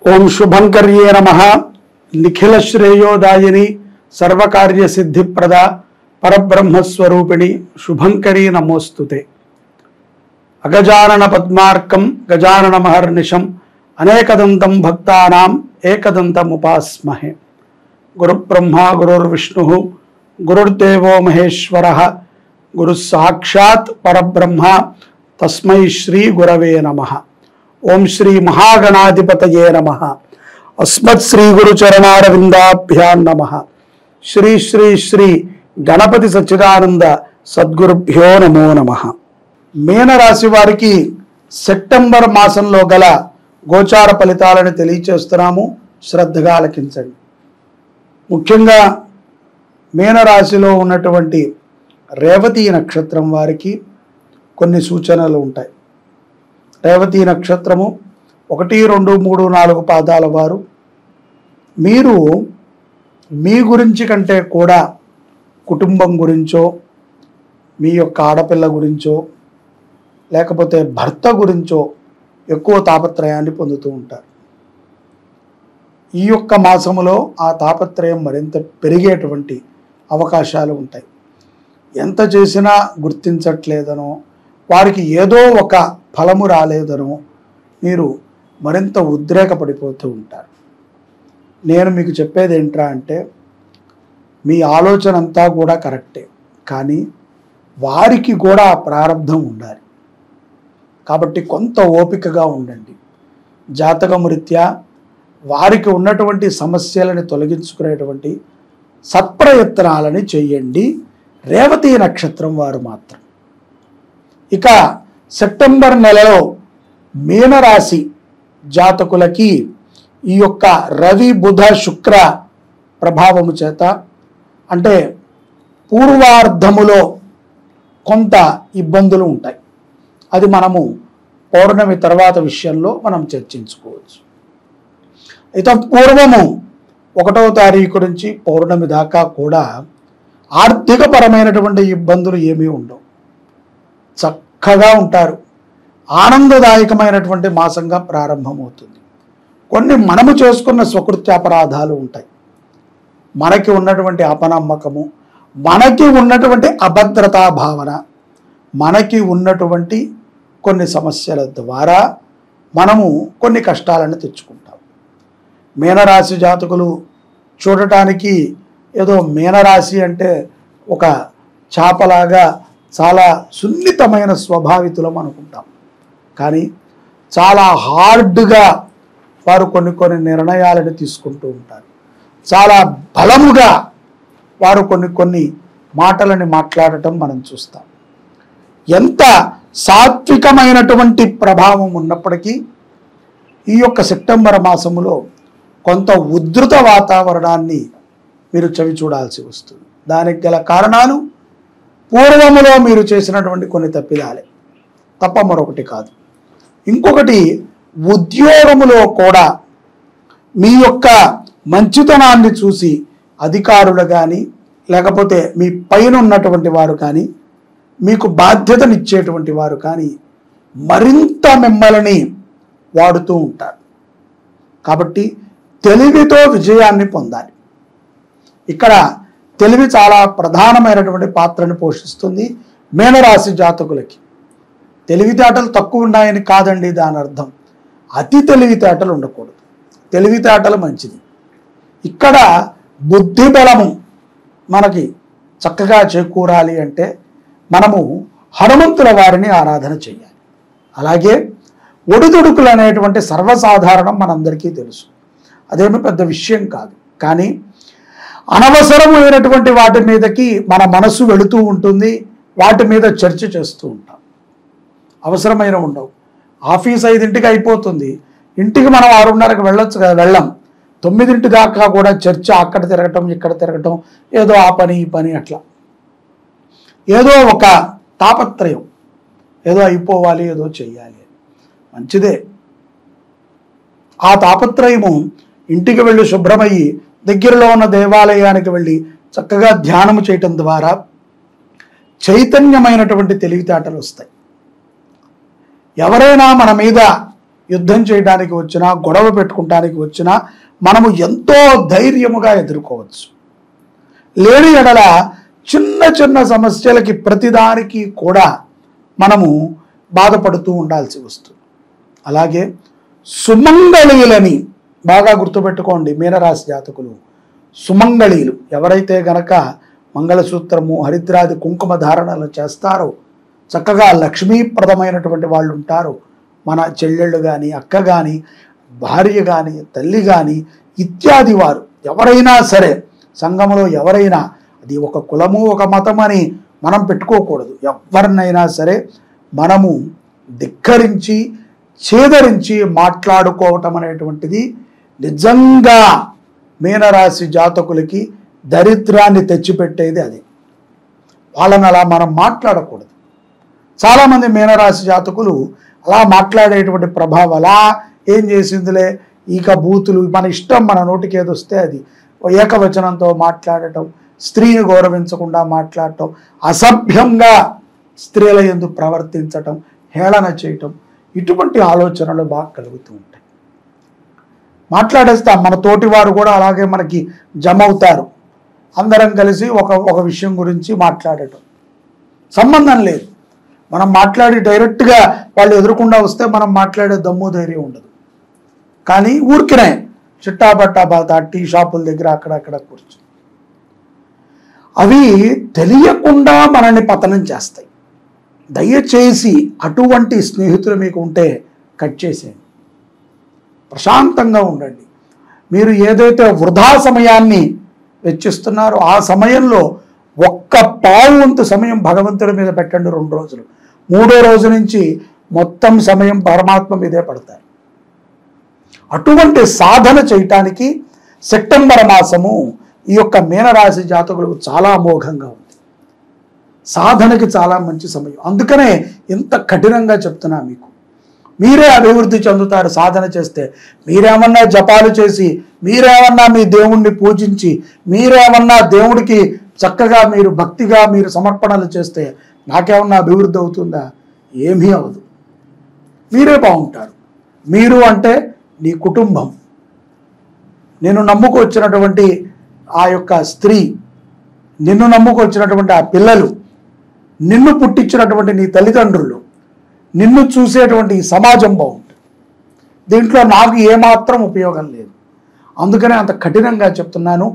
ओं शुभंकर्ये नमः। निखिल श्रेयोदायिनी सर्वकार्य सिद्धिप्रदा परब्रह्मस्वरूपिणी शुभंकरी नमोस्तुते। अगजानन पद्मार्कं गजानन महर्निशं अनेकदंतं भक्तानां एकदंतमुपास्महे। गुरुब्रह्मा गुरुर्विष्णुः गुरुर्देवो महेश्वरः गुरुस्साक्षात् परब्रह्मा तस्मै श्री गुरवे नमः। ओं श्री महागणाधिपतये नमः। अस्मत् श्री गुरुचरणारविंदाभ्यां नमः। श्री श्री श्री गणपति सच्चिदानंद सद्गुरुभ्यो नमो नमः। మీన రాశి వారికి సెప్టెంబర్ మాసంలో గల గోచార ఫలితాలను తెలియజేస్తున్నాము, శ్రద్ధగా ఆలకించండి. ముఖ్యంగా మీన రాశిలో ఉన్నటువంటి రేవతి నక్షత్రం వారికి కొన్ని సూచనలు ఉంటాయి. రేవతి నక్షత్రము 1, 2, 3, 4 పాదాల వారు మీరు మీ గురించి కంటే కూడా కుటుంబం గురించో, మీ యొక్క ఆడపిల్ల గురించో, లేకపోతే భర్త గురించో ఎక్కువ తాపత్రయాన్ని పొందుతూ ఉంటారు. ఈ యొక్క మాసములో ఆ తాపత్రయం మరింత పెరిగేటువంటి అవకాశాలు ఉంటాయి. ఎంత చేసినా గుర్తించట్లేదనో, వారికి ఏదో ఒక ఫలము రాలేదనో మీరు మరింత ఉద్రేకపడిపోతూ ఉంటారు. నేను మీకు చెప్పేది ఏంట్రా అంటే, మీ ఆలోచన అంతా కూడా కరెక్టే, కానీ వారికి కూడా ప్రారంధం ఉండాలి. కాబట్టి కొంత ఓపికగా ఉండండి. జాతకము రీత్యా వారికి ఉన్నటువంటి సమస్యలను తొలగించుకునేటువంటి సత్ప్రయత్నాలని చేయండి రేవతి నక్షత్రం వారు మాత్రం. ఇక సెప్టెంబర్ నెలలో మీనరాశి జాతకులకి ఈ యొక్క రవి బుధ శుక్ర ప్రభావము చేత, అంటే పూర్వార్ధములో కొంత ఇబ్బందులు ఉంటాయి. అది మనము పౌర్ణమి తర్వాత విషయంలో మనం చర్చించుకోవచ్చు. అయితే పూర్వము 1వ తారీఖు నుంచి పౌర్ణమి దాకా కూడా ఆర్థికపరమైనటువంటి ఇబ్బందులు ఏమీ ఉండవు. చక్కగా ఉంటారు. ఆనందదాయకమైనటువంటి మాసంగా ప్రారంభమవుతుంది. కొన్ని మనము చేసుకున్న స్వకృత్యాపరాధాలు ఉంటాయి. మనకి ఉన్నటువంటి అపనమ్మకము, మనకి ఉన్నటువంటి అభద్రతా భావన, మనకి ఉన్నటువంటి కొన్ని సమస్యల ద్వారా మనము కొన్ని కష్టాలను తెచ్చుకుంటాం. మీనరాశి జాతకులు చూడటానికి ఏదో మీనరాశి అంటే ఒక చాపలాగా చాలా సున్నితమైన స్వభావితులం అనుకుంటాం. కానీ చాలా హార్డ్గా వారు కొన్ని నిర్ణయాలను తీసుకుంటూ ఉంటారు. చాలా బలముగా వారు కొన్ని మాటలని మాట్లాడటం మనం చూస్తాం. ఎంత సాత్వికమైనటువంటి ప్రభావం ఉన్నప్పటికీ ఈ యొక్క సెప్టెంబర్ మాసములో కొంత ఉద్ధృత వాతావరణాన్ని మీరు చవి చూడాల్సి వస్తుంది. దానికి గల కారణాలు పూర్వములో మీరు చేసినటువంటి కొన్ని తప్పిదాలే తప్ప మరొకటి కాదు. ఇంకొకటి, ఉద్యోగములో కూడా మీ యొక్క మంచితనాన్ని చూసి అధికారులు కానీ, లేకపోతే మీ పైన ఉన్నటువంటి వారు కానీ, మీకు బాధ్యతనిచ్చేటువంటి వారు కానీ మరింత మిమ్మల్ని వాడుతూ ఉంటారు. కాబట్టి తెలివితో విజయాన్ని పొందాలి. ఇక్కడ తెలివి చాలా ప్రధానమైనటువంటి పాత్రను పోషిస్తుంది మీనరాశి జాతకులకి. తెలివితేటలు తక్కువ ఉన్నాయని కాదండి దాని అర్థం. అతి తెలివితేటలు ఉండకూడదు. తెలివితేటలు మంచిది. ఇక్కడ బుద్ధి బలము మనకి చక్కగా చేకూరాలి అంటే మనము హనుమంతుల వారిని ఆరాధన చేయాలి. అలాగే ఒడిదుడుకులు అనేటువంటి సర్వసాధారణం మనందరికీ తెలుసు. అదేమి పెద్ద విషయం కాదు. కానీ అనవసరమైనటువంటి వాటి మీదకి మన మనసు వెళుతూ ఉంటుంది. వాటి మీద చర్చ చేస్తూ ఉంటాం. అవసరమైన ఉండవు. ఆఫీస్ 5ంటికి అయిపోతుంది, ఇంటికి మనం 6:30కి వెళ్ళొచ్చు కదా, వెళ్ళాం. 9 దాకా కూడా చర్చ, అక్కడ తిరగటం ఇక్కడ తిరగటం, ఏదో ఆ పని ఈ పని, అట్లా ఏదో ఒక తాపత్రయం, ఏదో అయిపోవాలి, ఏదో చెయ్యాలి. మంచిదే. ఆ తాపత్రయము ఇంటికి వెళ్ళి శుభ్రమయ్యి దగ్గరలో ఉన్న దేవాలయానికి వెళ్ళి చక్కగా ధ్యానము చేయటం ద్వారా చైతన్యమైనటువంటి తెలివితేటలు వస్తాయి. ఎవరైనా మన మీద యుద్ధం చేయడానికి వచ్చినా, గొడవ పెట్టుకోవడానికి వచ్చినా మనము ఎంతో ధైర్యముగా ఎదుర్కోవచ్చు. లేని ఎడల చిన్న చిన్న సమస్యలకి ప్రతిదానికి కూడా మనము బాధపడుతూ ఉండాల్సి వస్తుంది. అలాగే సుమంగళీయులని బాగా గుర్తుపెట్టుకోండి. మీనరాశి జాతకులు సుమంగళీయులు ఎవరైతే గనక మంగళసూత్రము, హరిద్రాది కుంకుమ ధారణలు చేస్తారో, చక్కగా లక్ష్మీప్రదమైనటువంటి వాళ్ళు ఉంటారు. మన చెల్లెళ్ళు కానీ, అక్క కానీ, భార్య కానీ, తల్లి కానీ ఇత్యాది వారు ఎవరైనా సరే, సంఘంలో ఎవరైనా, అది ఒక కులము ఒక మతం అని మనం పెట్టుకోకూడదు. ఎవరినైనా సరే మనము ధిక్కరించి ఛేదరించి మాట్లాడుకోవటం అనేటువంటిది నిజంగా మీనరాశి జాతకులకి దరిద్రాన్ని తెచ్చిపెట్టేది. అది వాళ్ళని అలా మనం మాట్లాడకూడదు. చాలామంది మీనరాశి జాతకులు అలా మాట్లాడేటువంటి ప్రభావం, అలా ఏం చేసిందిలే ఇక బూతులు, మన ఇష్టం, మన నోటికి ఏదొస్తే అది ఏకవచనంతో మాట్లాడటం, స్త్రీని గౌరవించకుండా మాట్లాడటం, అసభ్యంగా స్త్రీల యందు ప్రవర్తించటం, హేళన చేయటం, ఇటువంటి ఆలోచనలు బాగా కలుగుతూ ఉంటాయి. మాట్లాడేస్తాం, మన తోటి వారు కూడా అలాగే మనకి జమ అవుతారు. అందరం కలిసి ఒక విషయం గురించి మాట్లాడటం, సంబంధం లేదు. మనం మాట్లాడి డైరెక్ట్గా వాళ్ళు ఎదురకుండా వస్తే మనం మాట్లాడే దమ్ము ధైర్యం ఉండదు. కానీ ఊరికినే చిట్టాపట్టా బాధ టీ షాపుల దగ్గర అక్కడక్కడ కూర్చు, అవి తెలియకుండా మనల్ని పతనం చేస్తాయి. దయచేసి అటువంటి స్నేహితులు మీకు ఉంటే కట్ చేసేయండి. ప్రశాంతంగా ఉండండి. మీరు ఏదైతే వృధా సమయాన్ని వెచ్చిస్తున్నారో ఆ సమయంలో ఒక్క పావువంతు సమయం భగవంతుడి మీద పెట్టండి. 2 రోజులు, 3వ రోజు నుంచి మొత్తం సమయం పరమాత్మ మీదే పడతారు. అటువంటి సాధన చేయటానికి సెప్టెంబర్ మాసము ఈ యొక్క మీనరాశి జాతకులకు చాలా అమోఘంగా ఉంది. సాధనకి చాలా మంచి సమయం. అందుకనే ఇంత కఠినంగా చెప్తున్నా మీకు. మీరే అభివృద్ధి చెందుతారు సాధన చేస్తే. మీరేమన్నా జపాలు చేసి, మీరేమన్నా మీ దేవుణ్ణి పూజించి, మీరేమన్నా దేవుడికి చక్కగా మీరు భక్తిగా మీరు సమర్పణలు చేస్తే నాకేమన్నా అభివృద్ధి అవుతుందా? ఏమీ అవ్వదు. మీరే బాగుంటారు. మీరు అంటే నీ కుటుంబం, నిన్ను నమ్ముకొచ్చినటువంటి ఆ యొక్క స్త్రీ, నిన్ను నమ్ముకొచ్చినటువంటి ఆ పిల్లలు, నిన్ను పుట్టించినటువంటి నీ తల్లిదండ్రులు, నిన్ను చూసేటువంటి ఈ సమాజం బాగుంటుంది. దీంట్లో నాకు ఏమాత్రం ఉపయోగం లేదు. అందుకనే అంత కఠినంగా చెప్తున్నాను.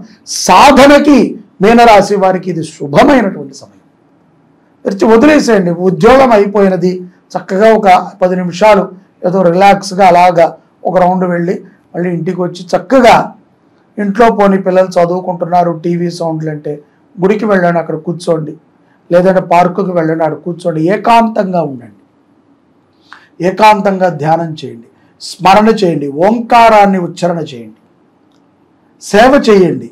సాధనకి మీనరాశి వారికి ఇది శుభమైనటువంటి సమయం. వదిలేసేయండి. ఉద్యోగం అయిపోయినది, చక్కగా ఒక 10 నిమిషాలు ఏదో రిలాక్స్గా అలాగా ఒక రౌండ్ వెళ్ళి మళ్ళీ ఇంటికి వచ్చి చక్కగా ఇంట్లో పోని పిల్లలు చదువుకుంటున్నారు, టీవీ సౌండ్లు అంటే గుడికి వెళ్ళండి, అక్కడ కూర్చోండి. లేదంటే పార్కుకి వెళ్ళండి, అక్కడ కూర్చోండి. ఏకాంతంగా ఉండండి. ఏకాంతంగా ధ్యానం చేయండి, స్మరణ చేయండి, ఓంకారాన్ని ఉచ్చారణ చేయండి, సేవ చేయండి.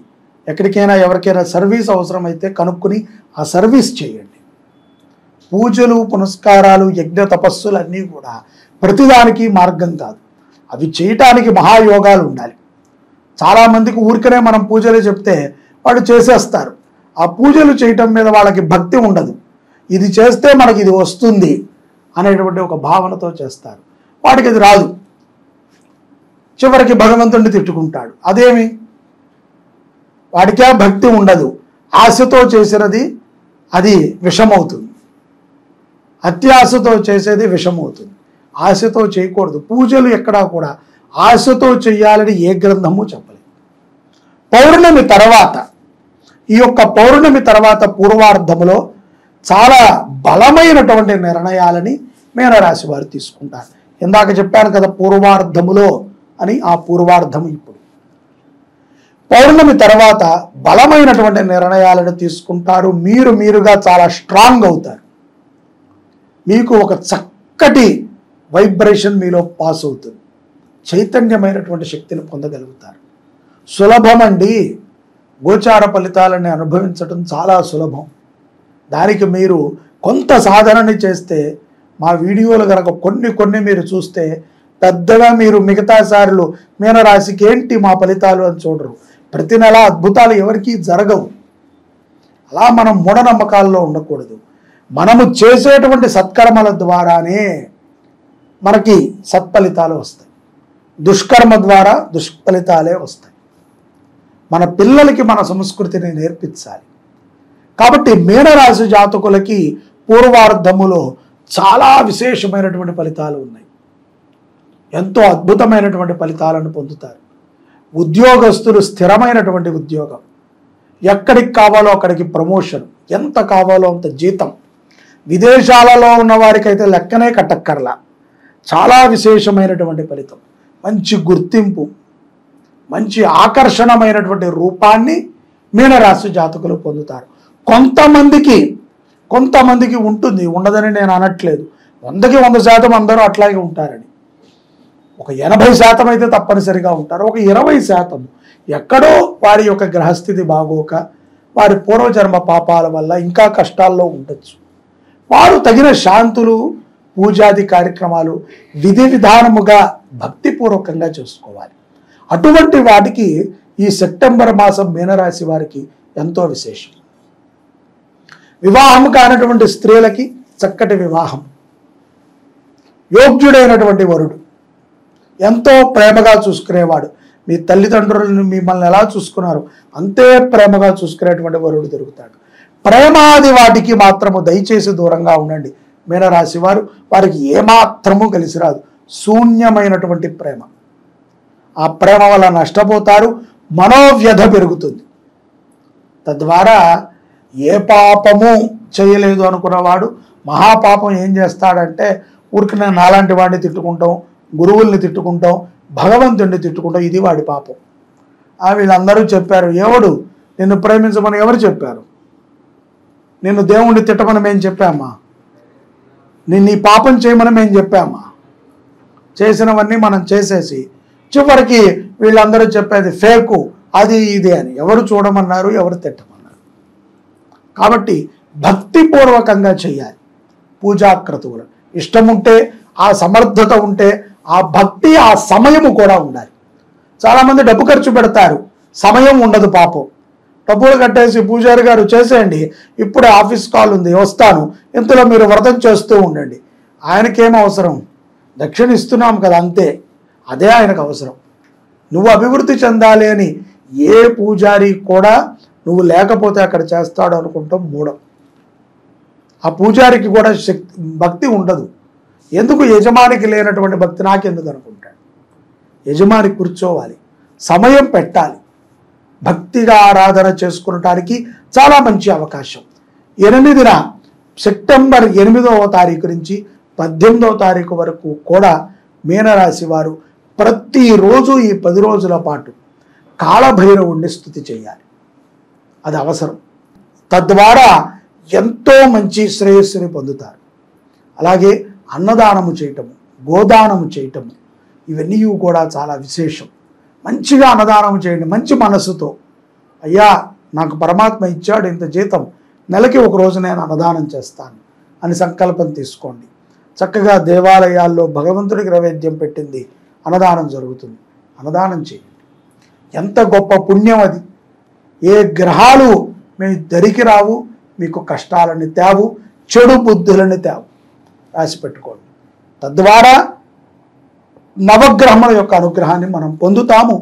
ఎక్కడికైనా ఎవరికైనా సర్వీస్ అవసరమైతే కనుక్కుని ఆ సర్వీస్ చేయండి. పూజలు, పునస్కారాలు, యజ్ఞ తపస్సులు అన్నీ కూడా ప్రతిదానికి మార్గం కాదు. అవి చేయటానికి మహాయోగాలు ఉండాలి. చాలామందికి ఊరికనే మనం పూజలు చెప్తే వాళ్ళు చేసేస్తారు. ఆ పూజలు చేయటం మీద వాళ్ళకి భక్తి ఉండదు. ఇది చేస్తే మనకి ఇది వస్తుంది అనేటువంటి ఒక భావనతో చేస్తారు. వాడికి అది రాదు. చివరికి భగవంతుడిని తిట్టుకుంటాడు. అదేమి, వాడికే భక్తి ఉండదు. ఆశతో చేసినది అది విషమవుతుంది. అత్యాశతో చేసేది విషమవుతుంది. ఆశతో చేయకూడదు. పూజలు ఎక్కడా కూడా ఆశతో చేయాలని ఏ గ్రంథము చెప్పలేదు. పౌర్ణమి తర్వాత, ఈ యొక్క పౌర్ణమి తర్వాత పూర్వార్ధములో చాలా బలమైనటువంటి నిర్ణయాలని మీనరాశి వారు తీసుకుంటారు. ఇందాక చెప్పాను కదా పూర్వార్ధములో అని. ఆ పూర్వార్ధము ఇప్పుడు పౌర్ణమి తర్వాత బలమైనటువంటి నిర్ణయాలను తీసుకుంటారు. మీరుగా చాలా స్ట్రాంగ్ అవుతారు. మీకు ఒక చక్కటి వైబ్రేషన్ మీలో పాస్ అవుతుంది. చైతన్యమైనటువంటి శక్తిని పొందగలుగుతారు. సులభమండి. గోచార ఫలితాలని అనుభవించడం చాలా సులభం. దానికి మీరు కొంత సాధనని చేస్తే, మా వీడియోలు కనుక కొన్ని మీరు చూస్తే పెద్దగా మీరు మిగతా సార్లు మీనరాశికి ఏంటి మా ఫలితాలు అని చూడరు. ప్రతి నెల అద్భుతాలు ఎవరికీ జరగవు. అలా మనం మూఢనమ్మకాల్లో ఉండకూడదు. మనము చేసేటువంటి సత్కర్మల ద్వారానే మనకి సత్ఫలితాలు వస్తాయి, దుష్కర్మ ద్వారా దుష్ఫలితాలే వస్తాయి. మన పిల్లలకి మన సంస్కృతిని నేర్పించాలి. కాబట్టి మీనరాశి జాతకులకి పూర్వార్ధములో చాలా విశేషమైనటువంటి ఫలితాలు ఉన్నాయి. ఎంతో అద్భుతమైనటువంటి ఫలితాలను పొందుతారు. ఉద్యోగస్తులు స్థిరమైనటువంటి ఉద్యోగం, ఎక్కడికి కావాలో అక్కడికి ప్రమోషన్, ఎంత కావాలో అంత జీతం, విదేశాలలో ఉన్న వారికైతే లెక్కనే కట్టక్కర్లా, చాలా విశేషమైనటువంటి ఫలితం, మంచి గుర్తింపు, మంచి ఆకర్షణమైనటువంటి రూపాన్ని మీనరాశి జాతకులు పొందుతారు. కొంతమందికి ఉంటుంది, ఉండదని నేను అనట్లేదు. 100కి 100% అందరూ అట్లాగే ఉంటారని. ఒక 80% అయితే తప్పనిసరిగా ఉంటారు. ఒక 20% ఎక్కడో వారి యొక్క గ్రహస్థితి బాగోక, వారి పూర్వజన్మ పాపాల వల్ల ఇంకా కష్టాల్లో ఉండొచ్చు. వారు తగిన శాంతులు, పూజాది కార్యక్రమాలు విధి విధానముగా భక్తిపూర్వకంగా చేసుకోవాలి. అటువంటి వాటికి ఈ సెప్టెంబర్ మాసం మీనరాశి వారికి ఎంతో విశేషం. వివాహం కానటువంటి స్త్రీలకి చక్కటి వివాహం, యోగ్యుడైనటువంటి వరుడు, ఎంతో ప్రేమగా చూసుకునేవాడు, మీ తల్లిదండ్రులను మిమ్మల్ని ఎలా చూసుకున్నారు అంతే ప్రేమగా చూసుకునేటువంటి వరుడు దొరుకుతాడు. ప్రేమాది వాటికి మాత్రము దయచేసి దూరంగా ఉండండి మీనరాశి వారు. వారికి ఏమాత్రము కలిసి రాదు, శూన్యమైనటువంటి ప్రేమ. ఆ ప్రేమ వల్ల నష్టపోతారు, మనోవ్యధ పెరుగుతుంది. తద్వారా ఏ పాపము చేయలేదు అనుకున్నవాడు మహాపాపం ఏం చేస్తాడంటే, ఊరికి నేను నాలాంటి వాడిని తిట్టుకుంటాం, గురువుల్ని తిట్టుకుంటాం, భగవంతుడిని తిట్టుకుంటాం, ఇది వాడి పాపం. వీళ్ళందరూ చెప్పారు, ఎవడు నిన్ను ప్రేమించమని ఎవరు చెప్పారు? నిన్ను దేవుణ్ణి తిట్టమని మేము చెప్పామా? నిన్ను ఈ పాపం చేయమని మేము చెప్పామా? చేసినవన్నీ మనం చేసేసి చివరికి వీళ్ళందరూ చెప్పేది ఫేకు, అది ఇది అని ఎవరు చూడమన్నారు, ఎవరు తిట్టమన్నారు? కాబట్టి భక్తిపూర్వకంగా చేయాలి పూజాక్రతువులు. ఇష్టం ఉంటే, ఆ సమర్థత ఉంటే, ఆ భక్తి, ఆ సమయము కూడా ఉండాలి. చాలామంది డబ్బు ఖర్చు పెడతారు, సమయం ఉండదు పాపం. డబ్బులు కట్టేసి పూజారి గారు చేసేయండి, ఇప్పుడే ఆఫీస్ కాల్ ఉంది వస్తాను, ఇంతలో మీరు వ్రతం చేస్తూ ఉండండి. ఆయనకేం అవసరం? దక్షిణ ఇస్తున్నాం కదా అంతే, అదే ఆయనకు అవసరం. నువ్వు అభివృద్ధి చెందాలి అని ఏ పూజారి కూడా నువ్వు లేకపోతే అక్కడ చేస్తాడు అనుకుంటాం మూఢం. ఆ పూజారికి కూడా భక్తి ఉండదు. ఎందుకు? యజమానికి లేనటువంటి భక్తి నాకెందుకు అనుకుంటాడు. యజమాని కూర్చోవాలి, సమయం పెట్టాలి. భక్తిగా ఆరాధన చేసుకునటానికి చాలా మంచి అవకాశం. 8న సెప్టెంబర్ 8వ తారీఖు నుంచి 18వ తారీఖు వరకు కూడా మీనరాశి వారు ప్రతిరోజు ఈ 10 రోజుల పాటు కాళభైరవుణ్ణి స్తుతి చేయాలి. అది అవసరం. తద్వారా ఎంతో మంచి శ్రేయస్సుని పొందుతారు. అలాగే అన్నదానము చేయటము, గోదానము చేయటము, ఇవన్నీ కూడా చాలా విశేషం. మంచిగా అన్నదానం చేయండి మంచి మనసుతో. అయ్యా నాకు పరమాత్మ ఇచ్చాడు ఇంత జీతం, నెలకి ఒక రోజు నేను అన్నదానం చేస్తాను అని సంకల్పం తీసుకోండి. చక్కగా దేవాలయాల్లో భగవంతుడికి నైవేద్యం పెట్టింది అన్నదానం జరుగుతుంది, అన్నదానం చేయండి. ఎంత గొప్ప పుణ్యం అది. ఏ గ్రహాలు మీ దరికి రావు, మీకు కష్టాలని తేవు, చెడు బుద్ధులని తేవు. రాసి పెట్టుకోండి. తద్వారా నవగ్రహముల యొక్క అనుగ్రహాన్ని మనం పొందుతాము,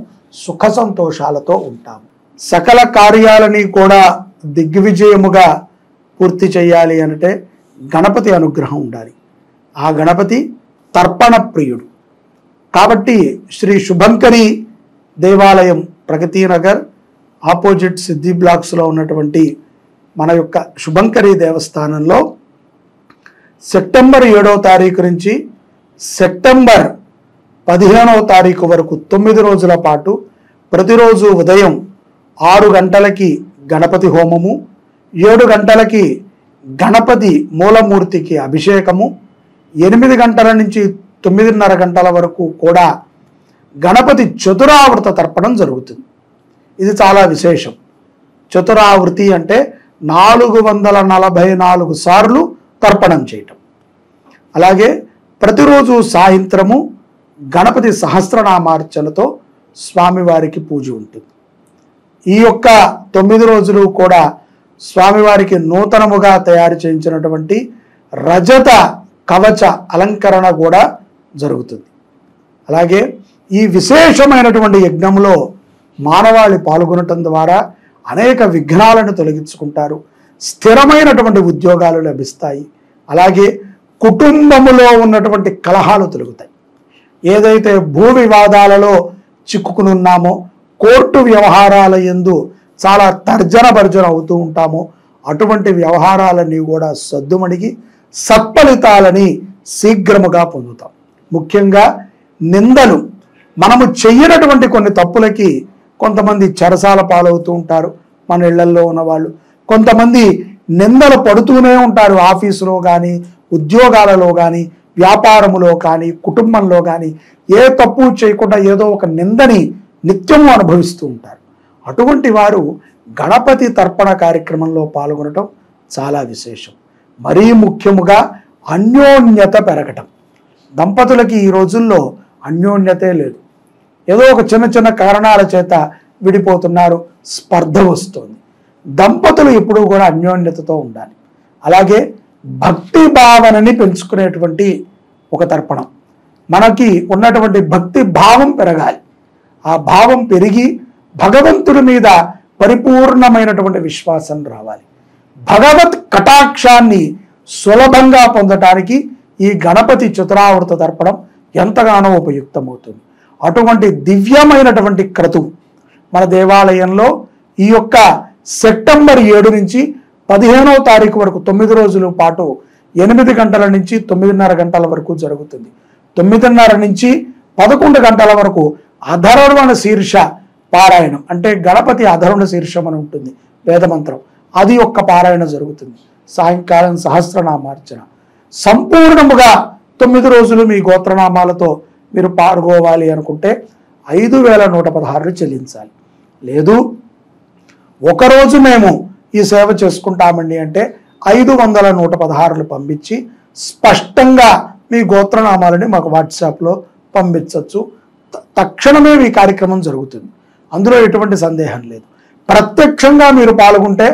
సుఖ సంతోషాలతో ఉంటాము. సకల కార్యాలని కూడా దిగ్విజయముగా పూర్తి చేయాలి అంటే గణపతి అనుగ్రహం ఉండాలి. ఆ గణపతి తర్పణ ప్రియుడు కాబట్టి శ్రీ శుభంకరి దేవాలయం ప్రగతినగర్ ఆపోజిట్ సిద్ధి బ్లాక్స్లో ఉన్నటువంటి మన యొక్క శుభంకరి దేవస్థానంలో సెప్టెంబర్ 7వ తారీఖు నుంచి సెప్టెంబర్ 15వ తారీఖు వరకు 9 రోజుల పాటు ప్రతిరోజు ఉదయం 6 గంటలకి గణపతి హోమము, 7 గంటలకి గణపతి మూలమూర్తికి అభిషేకము, 8 గంటల నుంచి 9:30 గంటల వరకు కూడా గణపతి చతురావృత తర్పణం జరుగుతుంది. ఇది చాలా విశేషం. చతురావృతి అంటే 444 సార్లు తర్పణం చేయటం. అలాగే ప్రతిరోజు సాయంత్రము గణపతి సహస్రనామార్చనతో స్వామివారికి పూజ ఉంటుంది. ఈ యొక్క 9 రోజులు కూడా స్వామివారికి నూతనముగా తయారు చేయించినటువంటి రజత కవచ అలంకరణ కూడా జరుగుతుంది. అలాగే ఈ విశేషమైనటువంటి యజ్ఞంలో మానవాళి పాల్గొనటం ద్వారా అనేక విఘ్నాలను తొలగించుకుంటారు, స్థిరమైనటువంటి ఉద్యోగాలు లభిస్తాయి. అలాగే కుటుంబములో ఉన్నటువంటి కలహాలు తొలగుతాయి. ఏదైతే భూ వివాదాలలో చిక్కుకునున్నామో, కోర్టు వ్యవహారాల యందు చాలా తర్జన భర్జన అవుతూ ఉంటామో, అటువంటి వ్యవహారాలన్నీ కూడా సద్దుమణిగి సత్ఫలితాలని శీఘ్రముగా పొందుతాం. ముఖ్యంగా నిందలు, మనము చెయ్యనటువంటి కొన్ని తప్పులకి కొంతమంది చెరసాల పాలవుతూ ఉంటారు. మన ఇళ్లల్లో ఉన్నవాళ్ళు కొంతమంది నిందలు పడుతూనే ఉంటారు. ఆఫీసులో కానీ, ఉద్యోగాలలో కానీ, వ్యాపారములో కానీ, కుటుంబంలో కానీ ఏ తప్పు చేయకుండా ఏదో ఒక నిందని నిత్యము అనుభవిస్తూ ఉంటారు. అటువంటి వారు గణపతి తర్పణ కార్యక్రమంలో పాల్గొనటం చాలా విశేషం. మరీ ముఖ్యముగా అన్యోన్యత పెరగటం. దంపతులకి ఈ రోజుల్లో అన్యోన్యతే లేదు. ఏదో ఒక చిన్న చిన్న కారణాల చేత విడిపోతున్నారు, స్పర్ధ వస్తుంది. దంపతులు ఎప్పుడూ కూడా అన్యోన్యతతో ఉండాలి. అలాగే భక్తి భావనని పెంచుకునేటువంటి ఒక తర్పణం. మనకి ఉన్నటువంటి భక్తి భావం పెరగాలి. ఆ భావం పెరిగి భగవంతుడి మీద పరిపూర్ణమైనటువంటి విశ్వాసం రావాలి. భగవత్ కటాక్షాన్ని సులభంగా పొందటానికి ఈ గణపతి చతురావృత తర్పణం ఎంతగానో ఉపయుక్తమవుతుంది. అటువంటి దివ్యమైనటువంటి క్రతువు మన దేవాలయంలో ఈ యొక్క సెప్టెంబర్ 7 నుంచి 15వ తారీఖు వరకు 9 రోజుల పాటు 8 గంటల నుంచి 9:30 గంటల వరకు జరుగుతుంది. 9:30 నుంచి 11 గంటల వరకు అధర్వణ శీర్ష పారాయణం, అంటే గణపతి అధర్వణ శీర్షం అని ఉంటుంది వేదమంత్రం, అది ఒక్క పారాయణ జరుగుతుంది. సాయంకాలం సహస్రనామార్చన. సంపూర్ణముగా 9 రోజులు మీ గోత్రనామాలతో మీరు పాల్గొవాలి అనుకుంటే 5,116 చెల్లించాలి. లేదు ఒకరోజు మేము ఈ సేవ చేసుకుంటామండి అంటే 5,116 పంపించి స్పష్టంగా మీ గోత్రనామాలని మాకు వాట్సాప్లో పంపించవచ్చు. తక్షణమే మీ కార్యక్రమం జరుగుతుంది. అందులో ఎటువంటి సందేహం లేదు. ప్రత్యక్షంగా మీరు పాల్గొంటే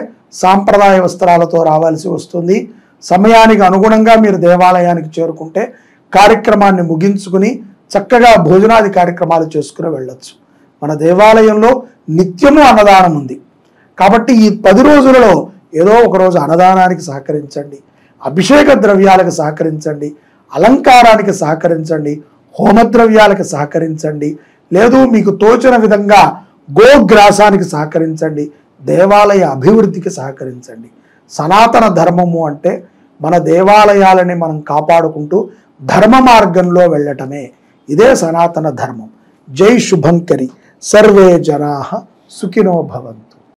సాంప్రదాయ వస్త్రాలతో రావాల్సి వస్తుంది. సమయానికి అనుగుణంగా మీరు దేవాలయానికి చేరుకుంటే కార్యక్రమాన్ని ముగించుకుని చక్కగా భోజనాది కార్యక్రమాలు చేసుకుని వెళ్ళొచ్చు. మన దేవాలయంలో నిత్యము అన్నదానం ఉంది కాబట్టి ఈ 10 రోజులలో ఏదో ఒక రోజు అన్నదానానికి సహకరించండి, అభిషేక ద్రవ్యాలకు సహకరించండి, అలంకారానికి సహకరించండి, హోమద్రవ్యాలకు సహకరించండి, లేదు మీకు తోచిన విధంగా గోగ్రాసానికి సహకరించండి, దేవాలయ అభివృద్ధికి సహకరించండి. సనాతన ధర్మము అంటే మన దేవాలయాలని మనం కాపాడుకుంటూ ధర్మ మార్గంలో వెళ్ళటమే. ఇదే సనాతన ధర్మం. జై శుభంకరి. సర్వే జనాః సుఖినో భవంతు.